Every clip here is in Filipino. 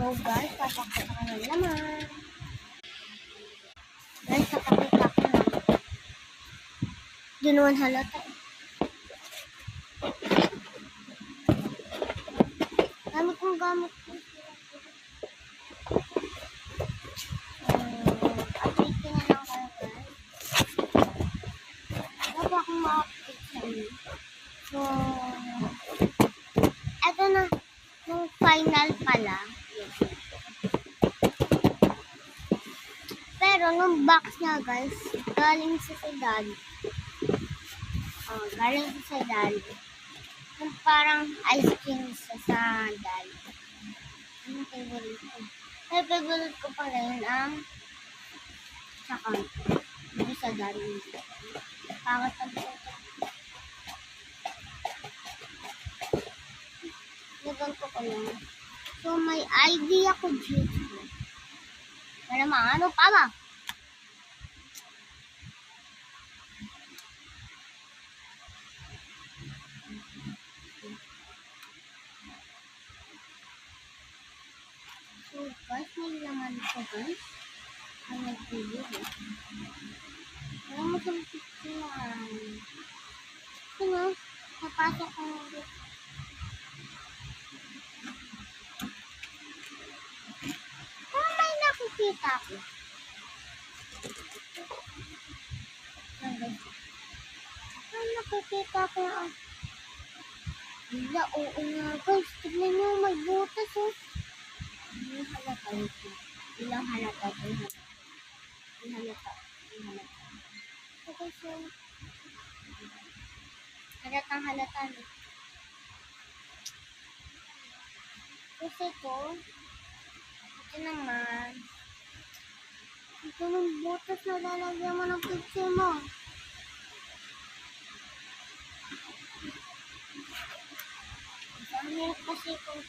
So guys, papakita ko ng laman. Guys, napakita ko na. Di naman halata eh. Gamit ko. Update na lang kayo guys. Wala pa akong ma-update sa inyo. So, eto na. Nung final pala. Pero nung box niya guys, galing sa Sedal. Galing sa Sedal. Yung parang ice cream sa Sedal. Yung favorite ko. Yung favorite ko pala yun ang sakang. Hindi sa Sedal. Pangat ang photo. Naganto ko lang. So may idea ko dito. Malamang ano pa ba? So guys, may laman ko guys. Ang nagpili eh. Wala mo sa picturean. Sino? Napasok ko dito. May nakikita ko. May nakikita ko ang wala, oo nga guys. Tignan nyo, may butas oh. Ilang halata ito. Ilang halata ito. Ilang halata. So guys, halatang halata ito. Kasi ito naman. Ito ng butas na lalagyan mo ng picture mo. Dami kasi kung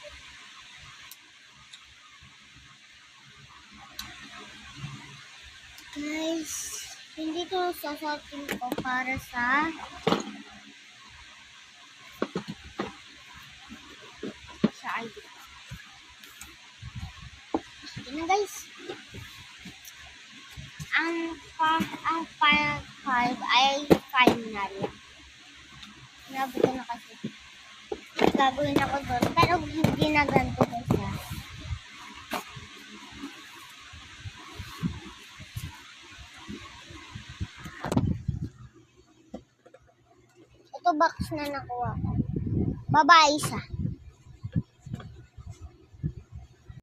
guys, hindi ko sasakin ko para sa ID. Ito na guys. Ang 5 ay final. Nabot na kasi. Gagawin ako doon. Pero hindi na ganito guys ha. Ito box na nakuha ko. Babae siya.